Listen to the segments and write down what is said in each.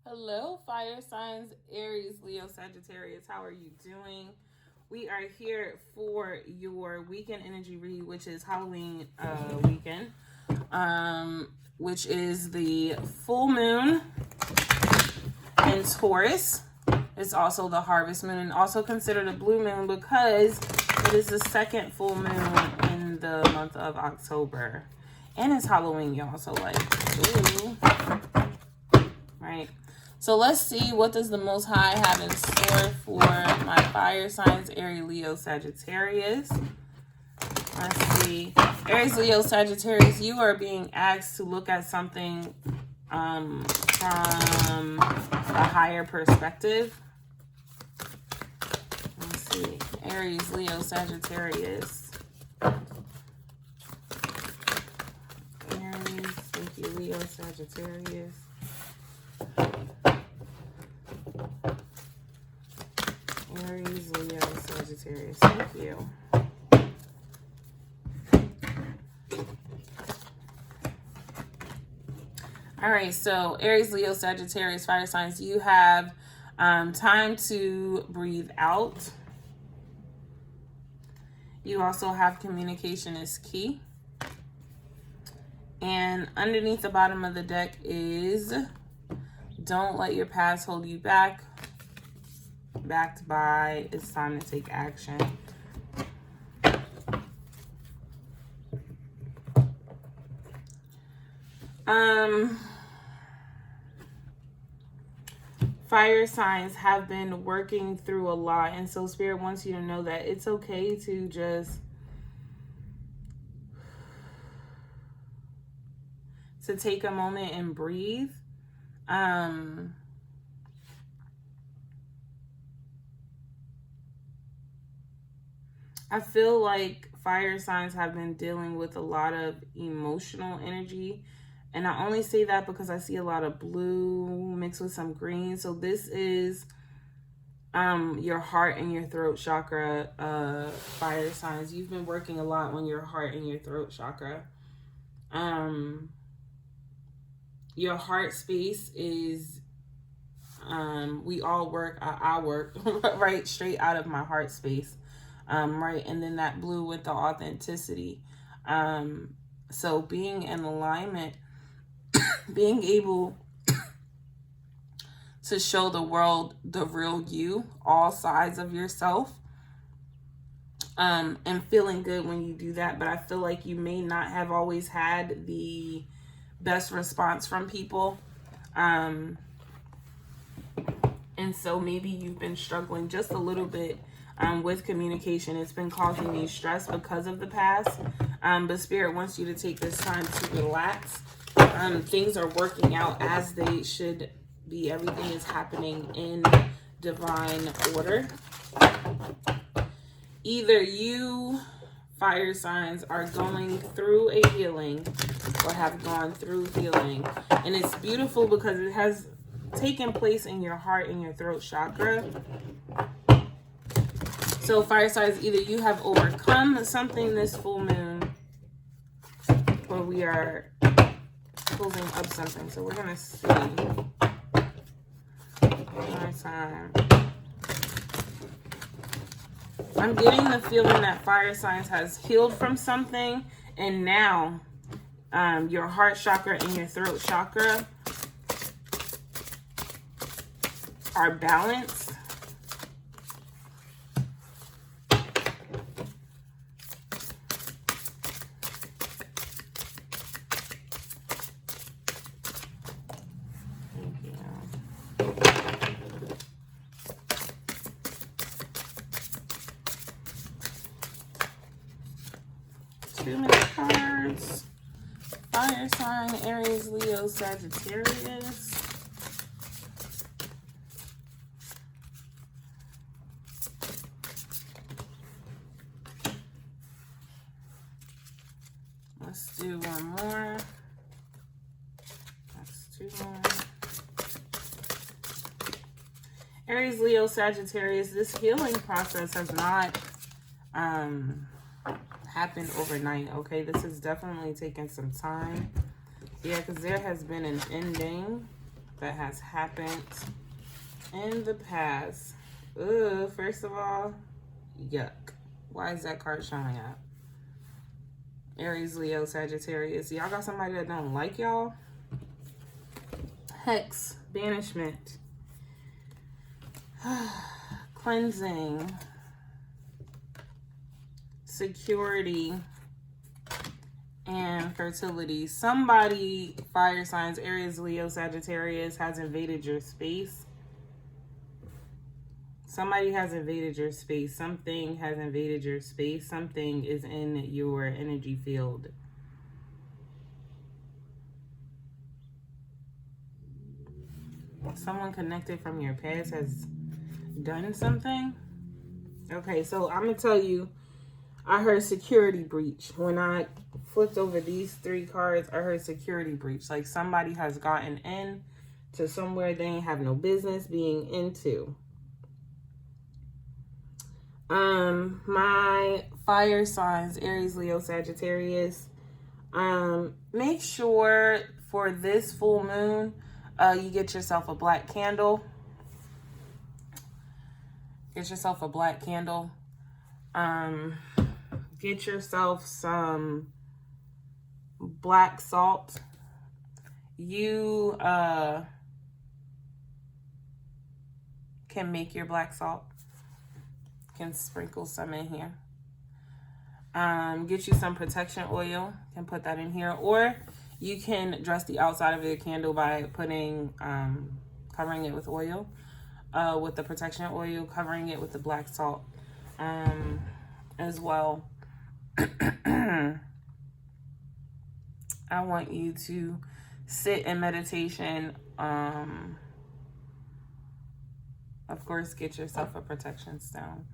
Hello, fire signs, Aries, Leo, Sagittarius. How are you doing? We are here for your weekend energy read, which is Halloween weekend, which is the full moon in Taurus. It's also the harvest moon and also considered a blue moon because it is the second full moon in the month of October. And it's Halloween, y'all. So ooh. Right. So let's see, what does the Most High have in store for my fire signs, Aries, Leo, Sagittarius. Let's see. Aries, Leo, Sagittarius, you are being asked to look at something from a higher perspective. Let's see. Aries, Leo, Sagittarius. Aries, thank you, Leo, Sagittarius. Aries, Leo, Sagittarius. Thank you. All right, so Aries, Leo, Sagittarius, fire signs, you have time to breathe out. You also have communication is key. And underneath the bottom of the deck is don't let your past hold you back. Backed by it's time to take action. Fire signs have been working through a lot, and so Spirit wants you to know that it's okay to just take a moment and breathe. I feel like fire signs have been dealing with a lot of emotional energy. And I only say that because I see a lot of blue mixed with some green. So this is your heart and your throat chakra, fire signs. You've been working a lot on your heart and your throat chakra. Your heart space is, we all work, I work right straight out of my heart space. Right, and then that blue with the authenticity. So being in alignment, being able to show the world the real you, all sides of yourself, and feeling good when you do that. But I feel like you may not have always had the best response from people. And so maybe you've been struggling just a little bit with communication. It's been causing you stress because of the past. But Spirit wants you to take this time to relax. Things are working out as they should be. Everything is happening in divine order. Either you, fire signs, are going through a healing or have gone through healing. And it's beautiful because it has taken place in your heart and your throat chakra. So fire signs, either you have overcome something this full moon, or we are closing up something. So we're gonna see. One more time. I'm getting the feeling that fire signs has healed from something, and now your heart chakra and your throat chakra are balanced. Too many cards. Fire sign, Aries, Leo, Sagittarius. Let's do one more. Let's do one. Aries, Leo, Sagittarius. This healing process has not happened overnight, okay? This has definitely taken some time. Yeah, because there has been an ending that has happened in the past. Ugh, first of all, yuck. Why is that card showing up? Aries, Leo, Sagittarius. Y'all got somebody that don't like y'all? Hex, banishment, cleansing, security, and fertility. Somebody, fire signs, Aries, Leo, Sagittarius, has invaded your space. Somebody has invaded your space. Something has invaded your space. Something is in your energy field. Someone connected from your past has done something. Okay, so I'm going to tell you, I heard security breach. When I flipped over these three cards, I heard security breach. Like somebody has gotten in to somewhere they ain't have no business being into. My fire signs, Aries, Leo, Sagittarius. Make sure for this full moon, you get yourself a black candle. Get yourself a black candle. Get yourself some black salt. You can make your black salt. Can sprinkle some in here. Get you some protection oil. Can put that in here. Or you can dress the outside of your candle by putting, covering it with oil. With the protection oil, covering it with the black salt as well. I want you to sit in meditation. Of course, get yourself a protection stone.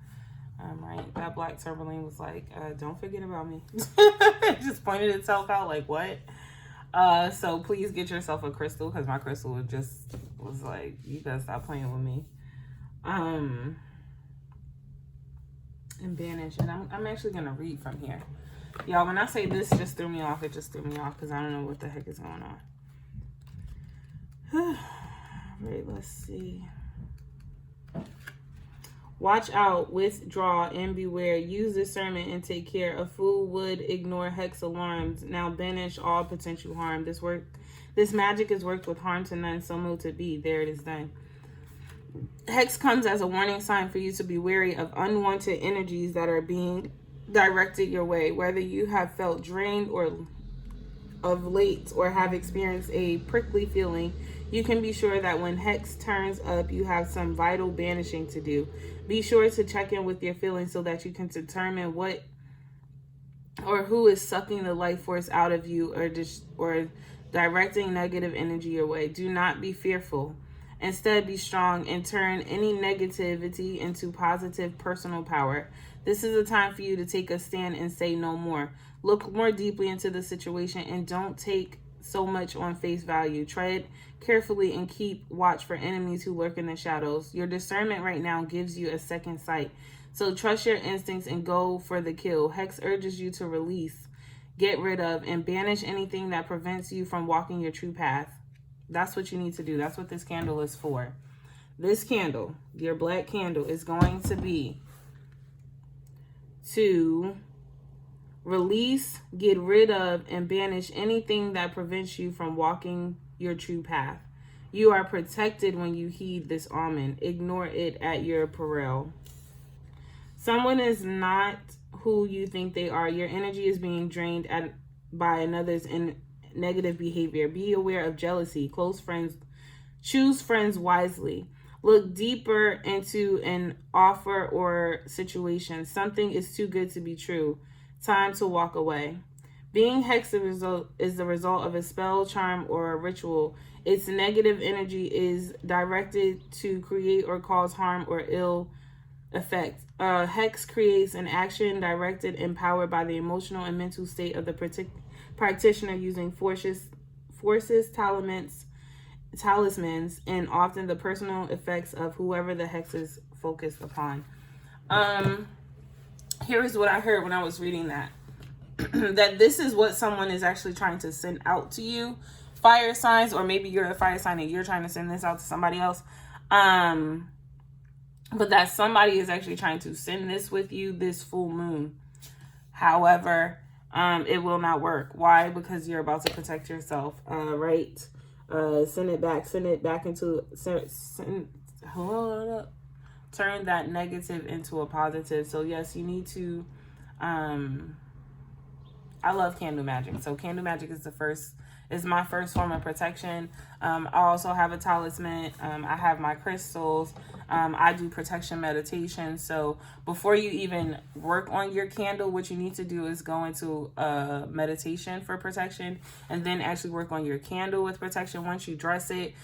Right, that black tourmaline was like, don't forget about me. It just pointed itself out like, what? So please get yourself a crystal, because my crystal was like, you gotta stop playing with me. And banish. And I'm actually gonna read from here. Y'all, when I say this just threw me off, it just threw me off because I don't know what the heck is going on. Right, let's see. Watch out, withdraw, and beware. Use discernment and take care. A fool would ignore hex alarms. Now banish all potential harm. This magic is worked with harm to none, so mote to be. There it is done. Hex comes as a warning sign for you to be wary of unwanted energies that are being directed your way. Whether you have felt drained or of late or have experienced a prickly feeling, you can be sure that when hex turns up, you have some vital banishing to do. Be sure to check in with your feelings so that you can determine what or who is sucking the life force out of you or directing negative energy your way. Do not be fearful. Instead, be strong and turn any negativity into positive personal power. This is a time for you to take a stand and say no more. Look more deeply into the situation and don't take so much on face value. Tread carefully and keep watch for enemies who lurk in the shadows. Your discernment right now gives you a second sight. So trust your instincts and go for the kill. Hex urges you to release, get rid of, and banish anything that prevents you from walking your true path. That's what you need to do. That's what this candle is for. This candle, your black candle, is going to be to release, get rid of, and banish anything that prevents you from walking your true path. You are protected when you heed this omen. Ignore it at your peril. Someone is not who you think they are. Your energy is being drained by another's negative behavior. Be aware of jealousy. Close friends. Choose friends wisely. Look deeper into an offer or situation. Something is too good to be true. Time to walk away. Being hexed is the result of a spell, charm, or a ritual. Its negative energy is directed to create or cause harm or ill effect. Hex creates an action directed and powered by the emotional and mental state of the practitioner using forces, talismans, and often the personal effects of whoever the hex is focused upon. Here is what I heard when I was reading that. That this is what someone is actually trying to send out to you, fire signs, or maybe you're a fire sign and you're trying to send this out to somebody else. But that somebody is actually trying to send this with you this full moon. However, it will not work. Why? Because you're about to protect yourself, right? Send it back into, turn that negative into a positive. So yes, you need to, I love candle magic. So candle magic is my first form of protection. I also have a talisman. I have my crystals. I do protection meditation. So before you even work on your candle, what you need to do is go into meditation for protection, and then actually work on your candle with protection. Once you dress it,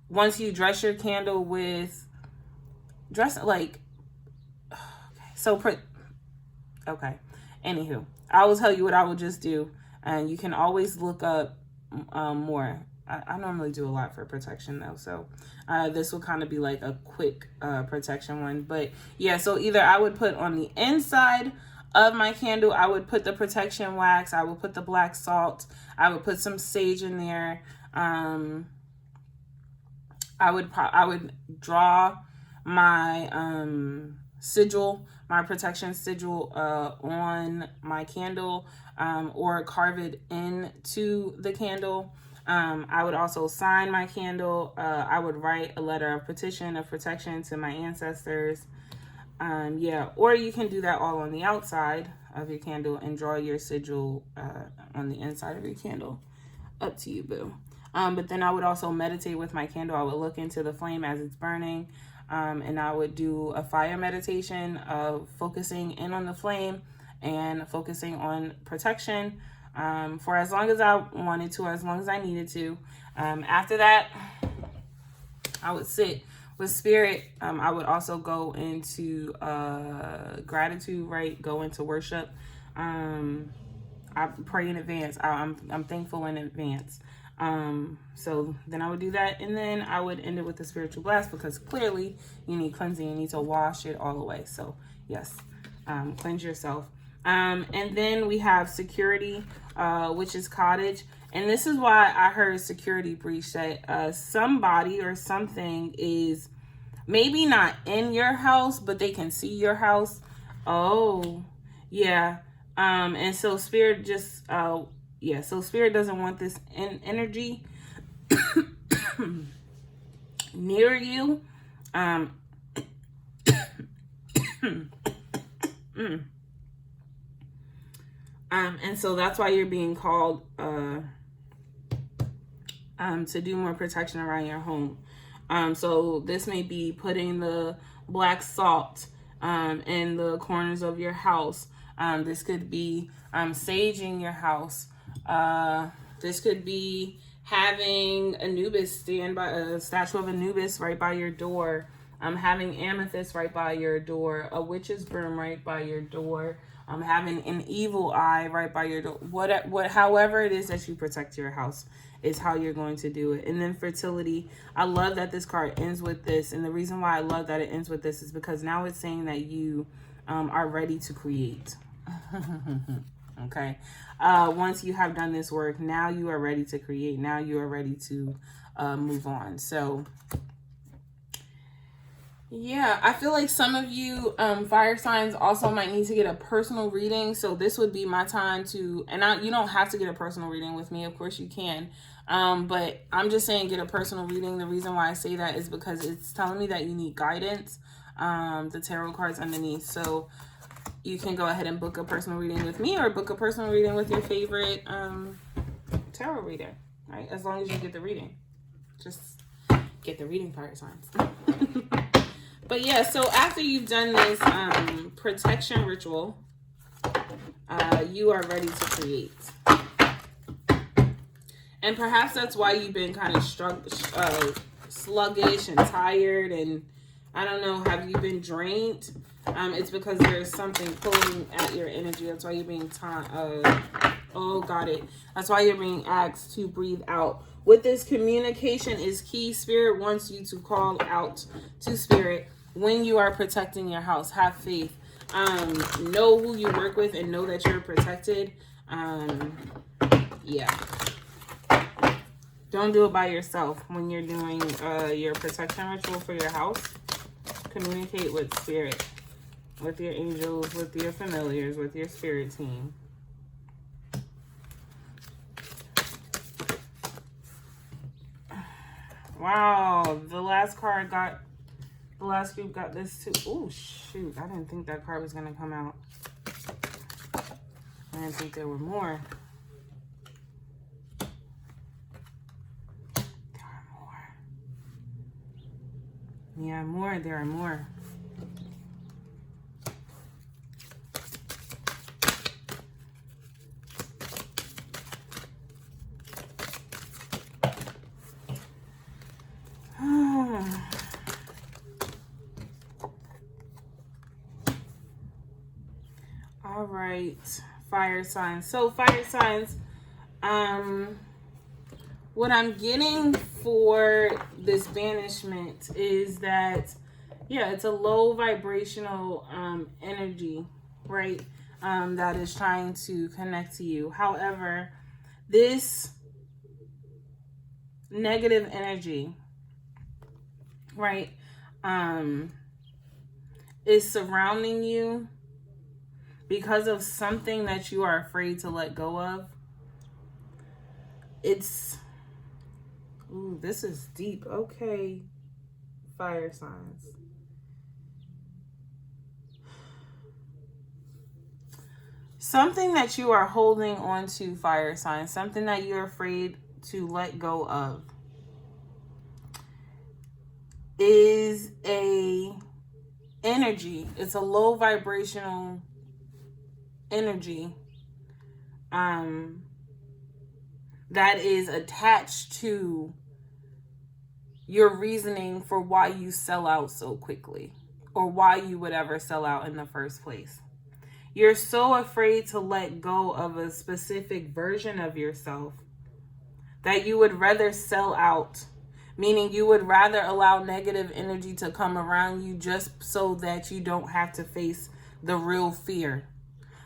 once you dress your candle with, okay. Anywho, I will tell you what I will just do, and you can always look up more. I normally do a lot for protection though, so this will kind of be like a quick protection one. But yeah, so either I would put on the inside of my candle, I would put the protection wax, I would put the black salt, I would put some sage in there. I would draw my sigil, my protection sigil on my candle, or carve it into the candle. I would also sign my candle. I would write a letter of petition of protection to my ancestors. Yeah, or you can do that all on the outside of your candle and draw your sigil on the inside of your candle. Up to you, boo. But then I would also meditate with my candle. I would look into the flame as it's burning. And I would do a fire meditation of focusing in on the flame and focusing on protection for as long as I wanted to, as long as I needed to. After that, I would sit with spirit. I would also go into gratitude, right? Go into worship. I pray in advance. I'm thankful in advance. So then I would do that, and then I would end it with a spiritual blast, because clearly you need cleansing. You need to wash it all away. So yes, cleanse yourself. And then we have security, which is cottage. And this is why I heard security breach, that somebody or something is maybe not in your house, but they can see your house. Oh, yeah. And so spirit just, so spirit doesn't want this energy near you. And so that's why you're being called to do more protection around your home. So this may be putting the black salt in the corners of your house. This could be saging your house. This could be having Anubis stand by, a statue of Anubis right by your door. Having amethyst right by your door, a witch's broom right by your door, having an evil eye right by your door. However it is that you protect your house is how you're going to do it. And then fertility. I love that this card ends with this. And the reason why I love that it ends with this is because now it's saying that you are ready to create. Okay. Once you have done this work, now you are ready to create. Now you are ready to move on. So yeah, I feel like some of you fire signs also might need to get a personal reading. So this would be my time to, and you don't have to get a personal reading with me. Of course you can. But I'm just saying get a personal reading. The reason why I say that is because it's telling me that you need guidance. The tarot cards underneath. So you can go ahead and book a personal reading with me, or book a personal reading with your favorite tarot reader, right? As long as you get the reading. Just get the reading, fire signs. But yeah, so after you've done this protection ritual, you are ready to create. And perhaps that's why you've been kind of sluggish and tired, and I don't know, have you been drained? It's because there's something pulling at your energy. That's why you're being got it. That's why you're being asked to breathe out. With this, communication is key. Spirit wants you to call out to spirit when you are protecting your house. Have faith. Know who you work with and know that you're protected. Yeah. Don't do it by yourself when you're doing your protection ritual for your house. Communicate with spirit, with your angels, with your familiars, with your spirit team. Wow, the last group got this too. Oh, shoot. I didn't think that card was going to come out. I didn't think there were more. There are more. Yeah, more. There are more. All right, fire signs. So fire signs, what I'm getting for this banishment is that, yeah, it's a low vibrational energy, right? That is trying to connect to you. However, this negative energy, right, is surrounding you because of something that you are afraid to let go of. It's, ooh, this is deep. Okay, fire signs. Something that you are holding on to, fire signs, something that you're afraid to let go of, is a energy. It's a low vibrational energy that is attached to your reasoning for why you sell out so quickly, or why you would ever sell out in the first place. You're so afraid to let go of a specific version of yourself that you would rather sell out, meaning you would rather allow negative energy to come around you just so that you don't have to face the real fear.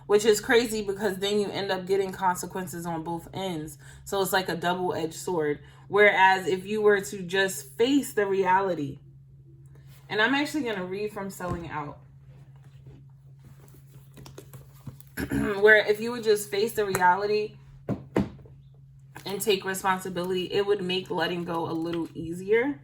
Which is crazy because then you end up getting consequences on both ends. So it's like a double-edged sword. Whereas if you were to just face the reality, and I'm actually going to read from Selling Out. Where if you would just face the reality and take responsibility, it would make letting go a little easier.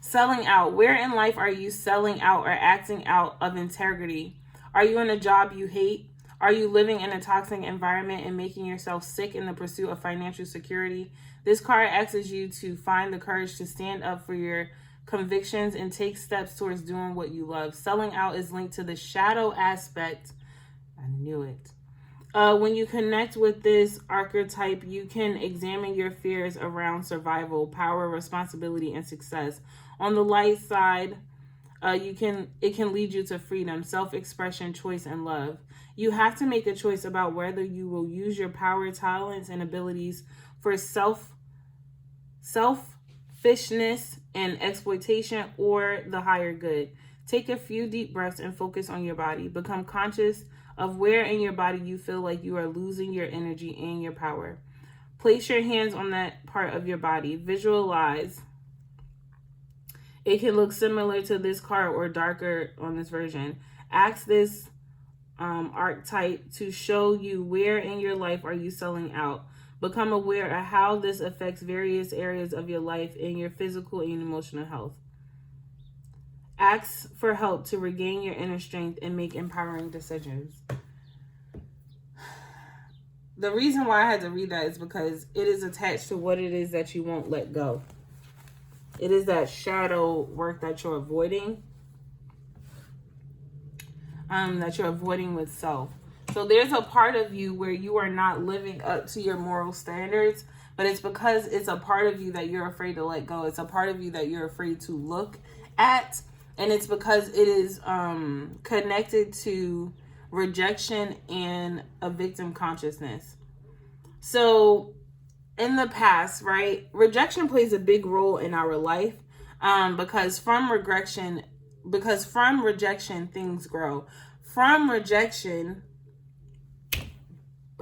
Selling out. Where in life are you selling out or acting out of integrity? Are you in a job you hate? Are you living in a toxic environment and making yourself sick in the pursuit of financial security? This card asks you to find the courage to stand up for your convictions and take steps towards doing what you love. Selling out is linked to the shadow aspect. I knew it. When you connect with this archetype, you can examine your fears around survival, power, responsibility, and success. On the light side, it can lead you to freedom, self-expression, choice, and love. You have to make a choice about whether you will use your power, talents, and abilities for selfishness and exploitation or the higher good. Take a few deep breaths and focus on your body. Become conscious of where in your body you feel like you are losing your energy and your power. Place your hands on that part of your body. Visualize. It can look similar to this card or darker on this version. Ask this archetype to show you where in your life are you selling out. Become aware of how this affects various areas of your life in your physical and emotional health. Ask for help to regain your inner strength and make empowering decisions. The reason why I had to read that is because it is attached to what it is that you won't let go. It is that shadow work that you're avoiding. That you're avoiding with self. So there's a part of you where you are not living up to your moral standards, but it's because it's a part of you that you're afraid to let go. It's a part of you that you're afraid to look at. And it's because it is connected to rejection and a victim consciousness. So in the past, right, rejection plays a big role in our life because from rejection, things grow. From rejection,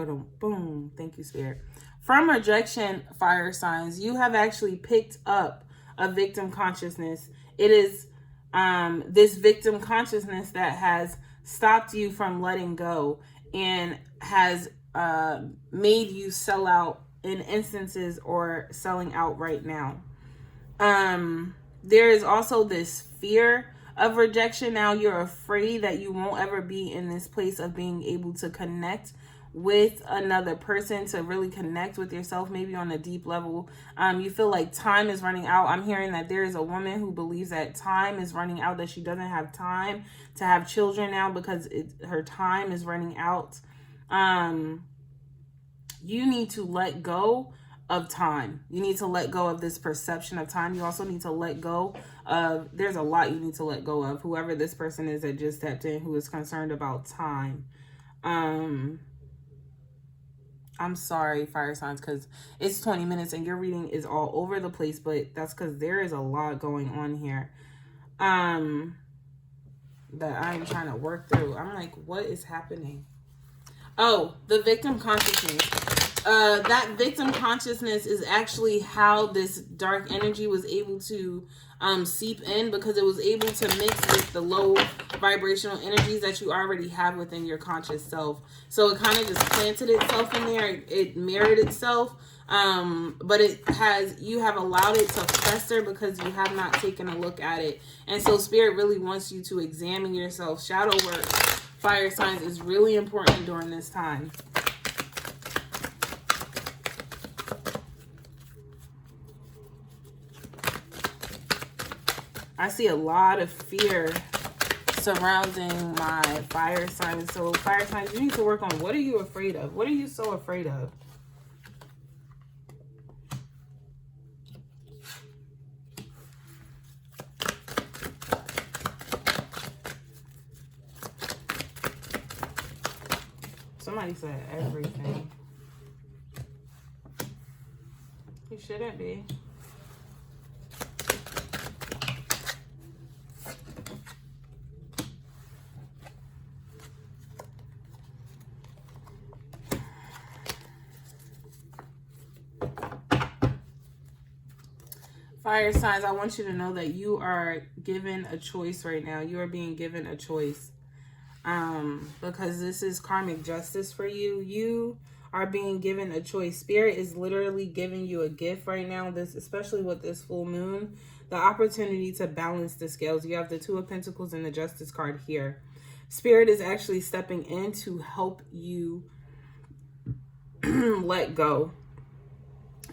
Boom. Thank you, Spirit. From rejection, fire signs, you have actually picked up a victim consciousness. It is this victim consciousness that has stopped you from letting go and has made you sell out in instances or selling out right now. There is also this fear of rejection. Now you're afraid that you won't ever be in this place of being able to connect with another person, to really connect with yourself, maybe on a deep level. You feel like time is running out. I'm hearing that there is a woman who believes that time is running out, that she doesn't have time to have children now because her time is running out. You need to let go of time. You need to let go of this perception of time. You also need to let go of, there's a lot you need to let go of. Whoever this person is that just stepped in who is concerned about time. I'm sorry, fire signs, because it's 20 minutes and your reading is all over the place, but that's because there is a lot going on here that I'm trying to work through. I'm like, what is happening? Oh, the victim consciousness. That victim consciousness is actually how this dark energy was able to seep in, because it was able to mix with the low vibrational energies that you already have within your conscious self. So it kind of just planted itself in there. It mirrored itself, but you have allowed it to fester because you have not taken a look at it. And so Spirit really wants you to examine yourself. Shadow work, fire signs, is really important during this time. I see a lot of fear surrounding my fire signs. So fire signs, you need to work on, what are you afraid of? What are you so afraid of? Somebody said everything. You shouldn't be. Fire signs, I want you to know that you are given a choice right now. You are being given a choice. Because this is karmic justice for you. You are being given a choice. Spirit is literally giving you a gift right now. This, especially with this full moon, the opportunity to balance the scales. You have the Two of Pentacles and the Justice card here. Spirit is actually stepping in to help you let go.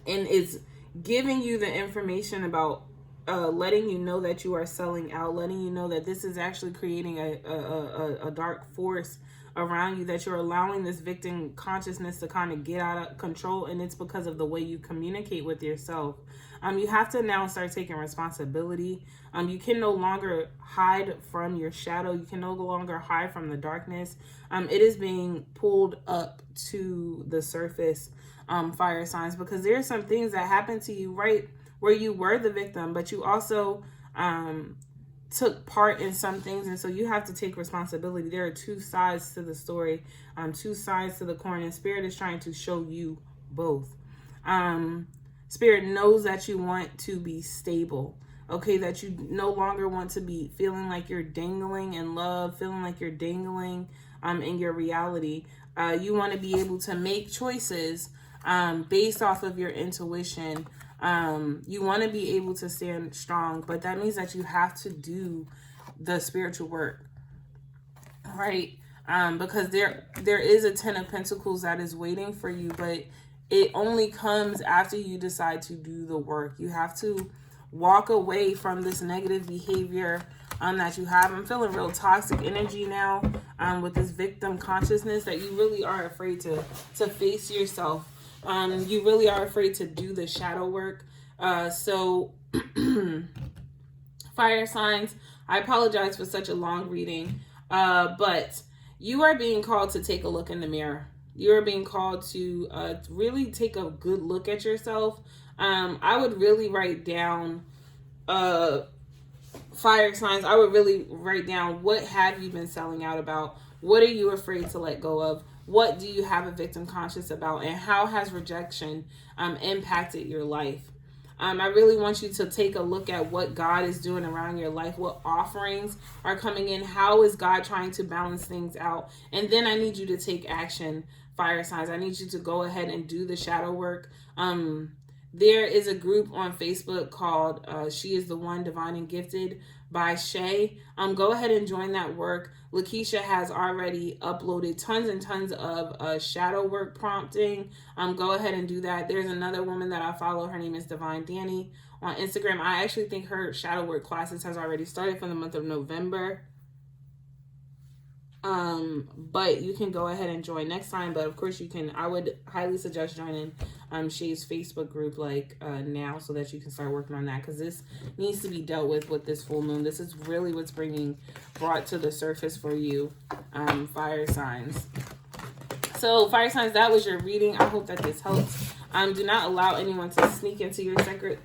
And it's giving you the information about letting you know that you are selling out, letting you know that this is actually creating a dark force around you, that you're allowing this victim consciousness to kind of get out of control, and it's because of the way you communicate with yourself. You have to now start taking responsibility. You can no longer hide from your shadow. You can no longer hide from the darkness. It is being pulled up to the surface, fire signs, because there are some things that happened to you right where you were the victim, but you also took part in some things, and so you have to take responsibility. There are two sides to the story, two sides to the coin, and Spirit is trying to show you both. Spirit knows that you want to be stable, okay, that you no longer want to be feeling like you're dangling in love, feeling like you're dangling in your reality. You want to be able to make choices based off of your intuition. You want to be able to stand strong, but that means that you have to do the spiritual work, right? Because there is a Ten of Pentacles that is waiting for you, but it only comes after you decide to do the work. You have to walk away from this negative behavior that you have. I'm feeling real toxic energy now with this victim consciousness, that you really are afraid to face yourself. You really are afraid to do the shadow work. So fire signs, I apologize for such a long reading, but you are being called to take a look in the mirror. You are being called to really take a good look at yourself. I would really write down, fire signs, I would really write down, what have you been selling out about? What are you afraid to let go of? what do you have a victim conscious about, and how has rejection impacted your life? I really want you to take a look at what God is doing around your life, what offerings are coming in, how is God trying to balance things out, and then I need you to take action, fire signs. I need you to go ahead and do the shadow work. There is a group on Facebook called She is the One, Divine and Gifted by Shay. Go ahead and join that work. Lakeisha has already uploaded tons and tons of shadow work prompting. Go ahead and do that. There's another woman that I follow. Her name is Divine Danny on Instagram. I actually think her shadow work classes has already started for the month of November. But you can go ahead and join next time. But of course you can, I would highly suggest joining Shay's Facebook group now, so that you can start working on that, because this needs to be dealt with this full moon. This is really what's brought to the surface for you, fire signs. So fire signs, that was your reading. I hope that this helps. Do not allow anyone to sneak into your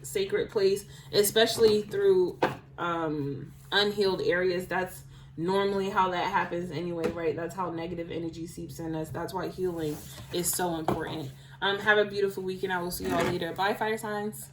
sacred place, especially through unhealed areas. That's normally how that happens anyway, right? That's how negative energy seeps in us. That's why healing is so important. Have a beautiful weekend. I will see y'all later. Bye, fire signs.